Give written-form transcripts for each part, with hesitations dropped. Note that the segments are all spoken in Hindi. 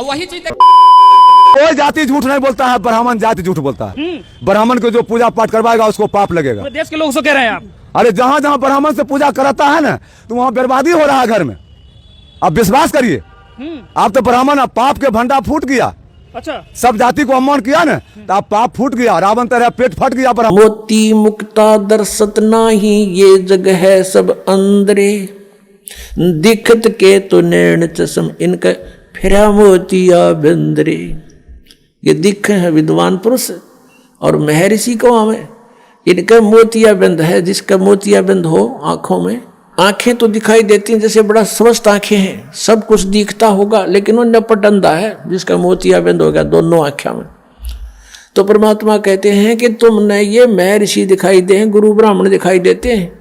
वही चीज कोई जाति झूठ नहीं बोलता है, ब्राह्मण जाति झूठ बोलता है। ब्राह्मण को जो पूजा पाठ करवाएगा उसको पाप लगेगा। देश के लोग से कह रहे हैं आप। अरे जहाँ जहाँ ब्राह्मण से पूजा कराता है ना, तो वहाँ बर्बादी हो रहा है घर में। आप विश्वास करिए, आप तो ब्राह्मण, पाप के भंडा फूट गया। अच्छा, सब जाति को अपमान किया ना, तो आप पाप फूट गया, रावण तरह पेट फट गया। मोती मुक्ता दर्शत नाही, ये जग है सब अंदरे, दिखत के तो नैन चश्म, इनका फिरा मोतिया बंदरे। ये दिख है विद्वान पुरुष और महर्षि को हमें, इनका मोतिया बंद है। जिसका मोतिया बंद हो आंखों में, आंखें तो दिखाई देती हैं जैसे बड़ा स्वस्थ आंखें हैं, सब कुछ दिखता होगा, लेकिन वो नपट अंधा है जिसका मोतिया बंद हो गया दोनों आंखों में। तो परमात्मा कहते हैं कि तुमने ये महर्षि दिखाई दे, गुरु ब्राह्मण दिखाई देते हैं,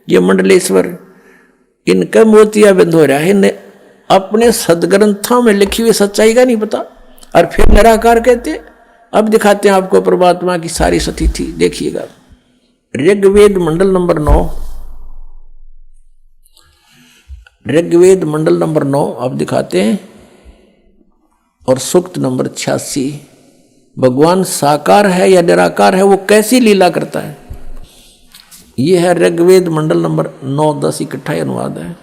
ये मंडलेश्वर, इनका मोतिया बंद हो रहा है। इन्हें अपने सदग्रंथों में लिखी हुई सच्चाई का नहीं पता, और फिर निराकार कहते। अब दिखाते हैं आपको परमात्मा की सारी स्थिति, देखिएगा। ऋग्वेद मंडल नंबर 9, ऋग्वेद मंडल नंबर 9 अब दिखाते हैं, और सूक्त नंबर 86। भगवान साकार है या निराकार है, वो कैसी लीला करता है। ये है ऋग्वेद मंडल नंबर 9, 10 इकट्ठा अनुवाद है।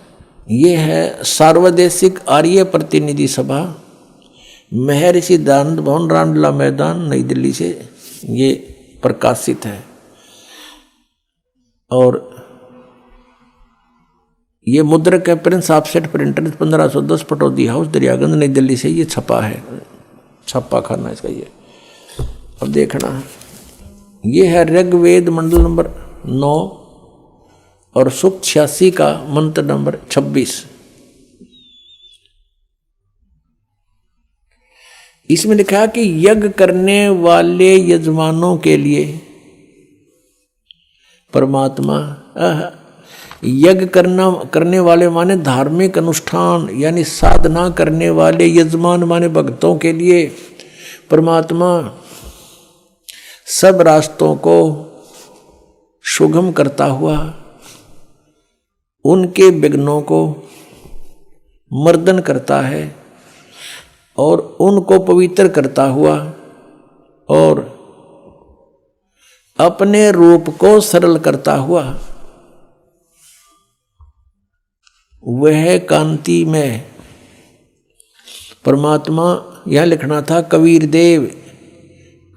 ये है सार्वदेशिक आर्य प्रतिनिधि सभा, महर्षि दयानंद भवन, रामलीला मैदान, नई दिल्ली से ये प्रकाशित है। और ये मुद्रक है Prince offset printer, 1510, Pataudi house, Daryaganj, नई दिल्ली से ये छपा है, छपा खाना इसका ये। अब देखना, ये है ऋग्वेद मंडल नंबर 9 और सूक्त 86 का मंत्र नंबर 26। इसमें लिखा कि यज्ञ करने वाले यजमानों के लिए परमात्मा, यज्ञ करने वाले माने धार्मिक अनुष्ठान यानी साधना करने वाले, यजमान माने भक्तों के लिए परमात्मा सब रास्तों को सुगम करता हुआ, उनके विघ्नों को मर्दन करता है और उनको पवित्र करता हुआ, और अपने रूप को सरल करता हुआ, वह कांति में परमात्मा। यह लिखना था कबीर देव,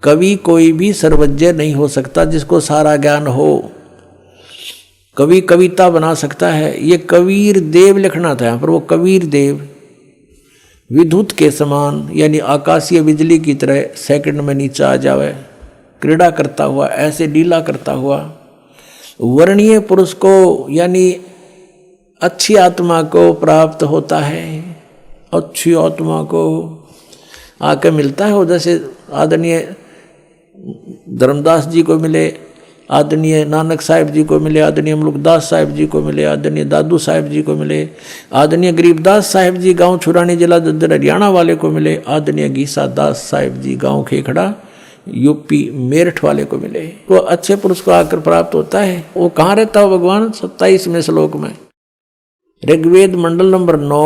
कवि कोई भी सर्वज्ञ नहीं हो सकता जिसको सारा ज्ञान हो। कवि कविता बना सकता है, ये कबीर देव लिखना था यहाँ पर। वो कबीर देव विद्युत के समान यानी आकाशीय बिजली की तरह सेकंड में नीचे आ जावे, क्रीड़ा करता हुआ, ऐसे लीला करता हुआ, वर्णीय पुरुष को यानी अच्छी आत्मा को प्राप्त होता है, अच्छी आत्मा को आके मिलता है। वो जैसे आदरणीय धर्मदास जी को मिले, आदरणीय नानक साहिब जी को मिले, आदरणीय मुल्कदास साहिब जी को मिले, आदरणीय दादू साहिब जी को मिले, आदरणीय गरीबदास साहिब जी गांव छुरानी जिला दद्दर हरियाणा वाले को मिले, आदरणीय गीसा दास साहिब जी गांव खेखड़ा यूपी मेरठ वाले को मिले। वो अच्छे पुरुष को आकर प्राप्त होता है। वो कहाँ रहता हो भगवान? 27वें श्लोक में, ऋग्वेद मंडल नंबर 9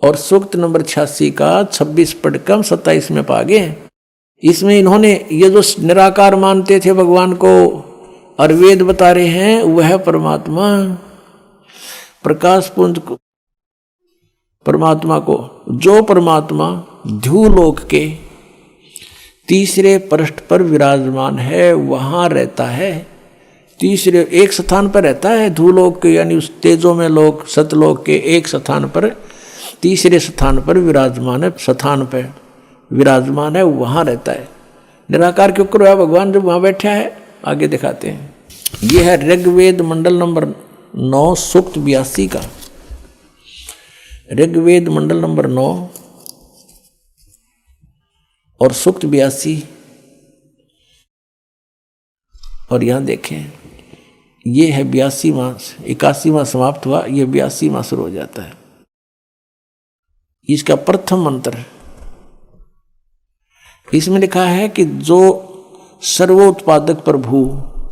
और सूक्त नंबर 86 का 26 पढ़कर हम 27 में पा गए। इसमें इन्होंने ये जो निराकार मानते थे भगवान को, और वेद बता रहे हैं वह परमात्मा प्रकाश पुंज को, परमात्मा को, जो परमात्मा ध्रुवलोक के तीसरे पृष्ठ पर विराजमान है, वहां रहता है। तीसरे एक स्थान पर रहता है ध्रुवलोक के, यानी उस तेजो में लोक सतलोक के एक स्थान पर, तीसरे स्थान पर विराजमान है, स्थान पर विराजमान है, वहां रहता है। निराकार क्यों करो है भगवान जब वहां बैठा है? आगे दिखाते हैं। यह है ऋग्वेद मंडल नंबर 9 सूक्त 82 का, ऋग्वेद मंडल नंबर 9 और सूक्त 82। और यहां देखें, ये है 82वां, 81वां समाप्त हुआ, ये 82वां शुरू हो जाता है। इसका प्रथम मंत्र, इसमें लिखा है कि जो सर्वोत्पादक प्रभु,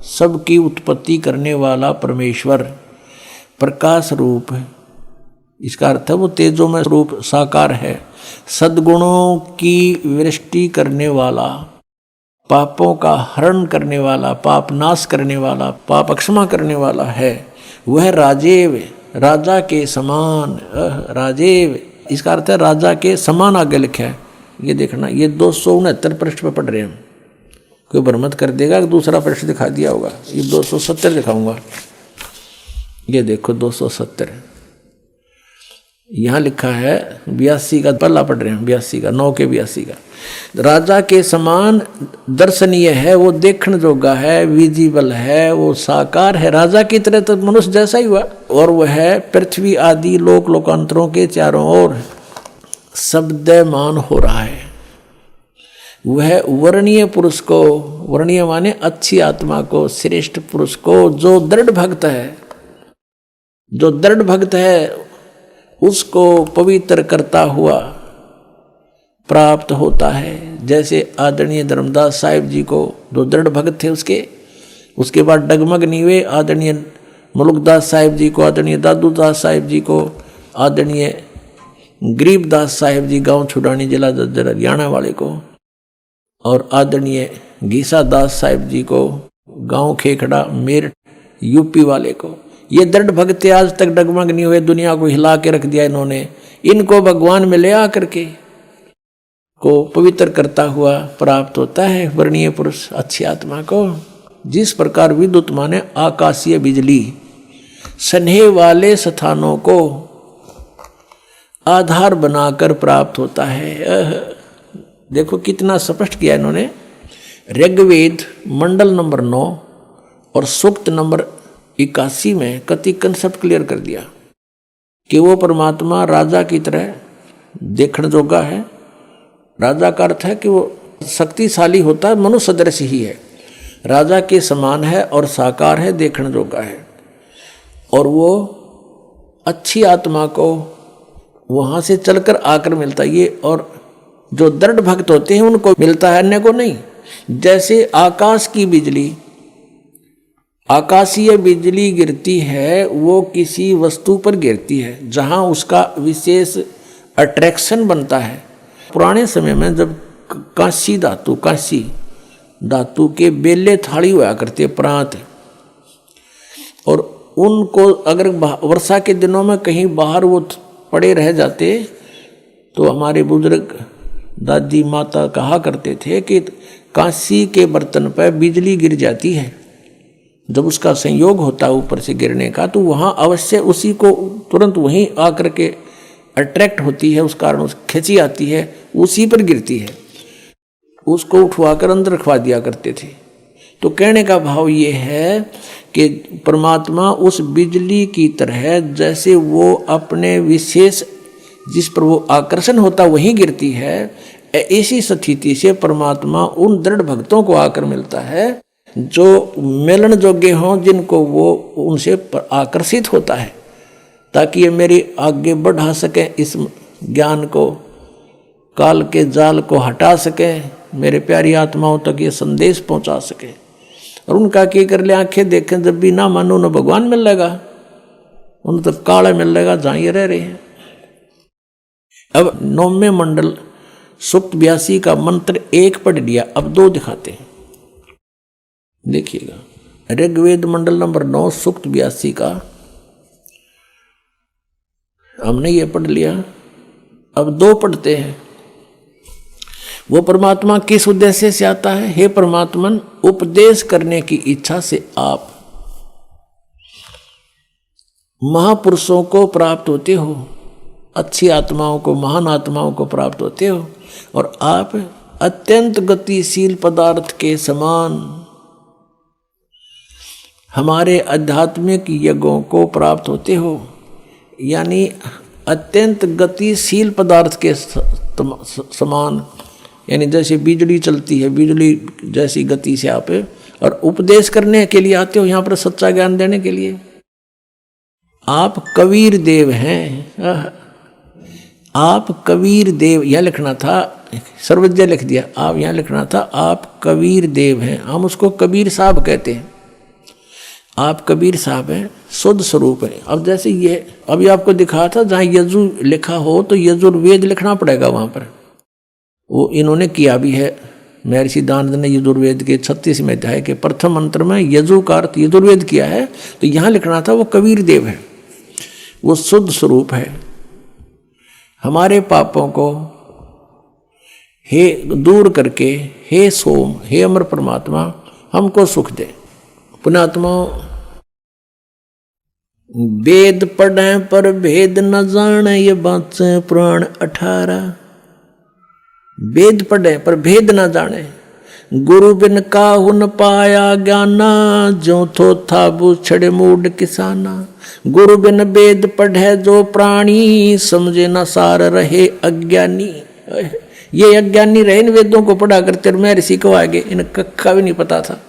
सबकी उत्पत्ति करने वाला परमेश्वर, प्रकाश रूप इसका अर्थ है वो तेजो में रूप साकार है, सद्गुणों की वृष्टि करने वाला, पापों का हरण करने वाला, पाप नाश करने वाला, पाप क्षमा करने वाला है। वह राजेव, राजा के समान, राजेव इसका अर्थ है राजा के समान आगे लिखा है। ये देखना, ये 269 पृष्ठ पे पढ़ रहे हैं हम। कोई भ्रमत कर देगा कि दूसरा पृष्ठ दिखा दिया होगा। ये 270 दिखाऊंगा। ये देखो 270 यहाँ लिखा है। 82 का पहला पढ़ रहे हैं, 82 का 9 के 82 का। राजा के समान दर्शनीय है, वो देखने जोगा है, विजिबल है, वो साकार है। राजा की तरह तो मनुष्य जैसा ही हुआ। और वह है पृथ्वी आदि लोक लोकांतरों के चारों ओर शब्दमान हो रहा है। वह वर्णीय पुरुष को, वर्णीय माने अच्छी आत्मा को, श्रेष्ठ पुरुष को, जो दृढ़ भक्त है, जो दृढ़ भक्त है उसको पवित्र करता हुआ प्राप्त होता है। जैसे आदरणीय धर्मदास साहिब जी को, जो दृढ़ भक्त थे उसके बाद डगमग नीवे आदरणीय मुलुकदास साहिब जी को, आदरणीय दादूदास साहिब जी को, आदरणीय गरीबदास साहिब जी गांव छुड़ानी जिला जज्जर हरियाणा वाले को, और आदरणीय गीसा दास साहिब जी को गांव खेखड़ा मेरठ यूपी वाले को। ये दृढ़ भक्त आज तक डगमग नहीं हुए, दुनिया को हिला के रख दिया इन्होंने। इनको भगवान में ले आकर के को पवित्र करता हुआ प्राप्त होता है वर्णीय पुरुष, अच्छी आत्मा को। जिस प्रकार विद्युत माने आकाशीय बिजली स्नेह वाले स्थानों को आधार बनाकर प्राप्त होता है। देखो कितना स्पष्ट किया इन्होंने। ऋग्वेद मंडल नंबर 9 और सूक्त नंबर 81 में कति कंसेप्ट क्लियर कर दिया कि वो परमात्मा राजा की तरह देखने जोगा है। राजा का अर्थ है कि वो शक्तिशाली होता है, मनुष्य सदृश ही है, राजा के समान है और साकार है, देखने जोगा है। और वो अच्छी आत्मा को वहाँ से चलकर आकर मिलता है। ये और जो दृढ़ भक्त होते हैं उनको मिलता है, अन्य को नहीं। जैसे आकाश की बिजली, आकाशीय बिजली गिरती है, वो किसी वस्तु पर गिरती है जहाँ उसका विशेष अट्रैक्शन बनता है। पुराने समय में जब कांसी धातु के बेले थाली हुआ करते प्रांत, और उनको अगर वर्षा के दिनों में कहीं बाहर वो पड़े रह जाते तो हमारे बुजुर्ग दादी माता कहा करते थे कि कांसी के बर्तन पर बिजली गिर जाती है, जब उसका संयोग होता है ऊपर से गिरने का, तो वहाँ अवश्य उसी को तुरंत वहीं आकर के अट्रैक्ट होती है, उस कारण उस खिंची आती है, उसी पर गिरती है। उसको उठवाकर अंदर रखवा दिया करते थे। तो कहने का भाव ये है कि परमात्मा उस बिजली की तरह, जैसे वो अपने विशेष जिस पर वो आकर्षण होता वहीं गिरती है, ऐसी स्थिति से परमात्मा उन दृढ़ भक्तों को आकर मिलता है जो मिलन योग्य हों, जिनको वो उनसे आकर्षित होता है, ताकि ये मेरी आगे बढ़ा सके, इस ज्ञान को, काल के जाल को हटा सके, मेरे प्यारी आत्माओं तक ये संदेश पहुंचा सके। और उनका क्या कर ले, आंखें देखें जब भी ना मानो न भगवान मिल लेगा, उन तक काला मिल लेगा जहाँ ये रह रहे हैं। अब 9वें मंडल सूक्त 82 का मंत्र 1 पढ़ लिया, अब 2 दिखाते हैं, देखिएगा। ऋग्वेद मंडल नंबर 9 सूक्त 82 का हमने ये पढ़ लिया, अब 2 पढ़ते हैं। वो परमात्मा किस उद्देश्य से आता है? हे परमात्मन, उपदेश करने की इच्छा से आप महापुरुषों को प्राप्त होते हो, अच्छी आत्माओं को, महान आत्माओं को प्राप्त होते हो, और आप अत्यंत गतिशील पदार्थ के समान हमारे आध्यात्मिक यज्ञों को प्राप्त होते हो। यानी अत्यंत गतिशील पदार्थ के समान, यानी जैसे बिजली चलती है, बिजली जैसी गति से आप, और उपदेश करने के लिए आते हो यहाँ पर, सच्चा ज्ञान देने के लिए। आप कबीर देव हैं, आप कबीर देव, यह लिखना था, सर्वज्ञ लिख दिया, आप यहाँ लिखना था आप कबीर देव हैं। हम उसको कबीर साहब कहते हैं। आप कबीर साहब हैं, शुद्ध स्वरूप है। अब जैसे ये अभी आपको दिखा था, जहाँ यजु लिखा हो तो यजुर्वेद लिखना पड़ेगा वहाँ पर। वो इन्होंने किया भी है। महर्षि दानंद ने यजुर्वेद के 36वें अध्याय के प्रथम मंत्र में यजु का अर्थ यजुर्वेद किया है, तो यहाँ लिखना था वो कबीर देव है, वो शुद्ध स्वरूप है। हमारे पापों को हे दूर करके, हे सोम, हे अमर परमात्मा हमको सुख दे। पुण्यात्मा, वेद पढ़े पर भेद न जाने, ये बात से पुराण 18। वेद पढ़े पर भेद न जाने, गुरु बिन काहु न पाया ज्ञाना, जो थो था छड़े मूड किसाना। गुरु बिन वेद पढ़े जो प्राणी, समझे न सार रहे अज्ञानी। ये अज्ञानी रहे इन वेदों को पढ़ा करते, महर्षि को आगे इन कक्का भी नहीं पता था।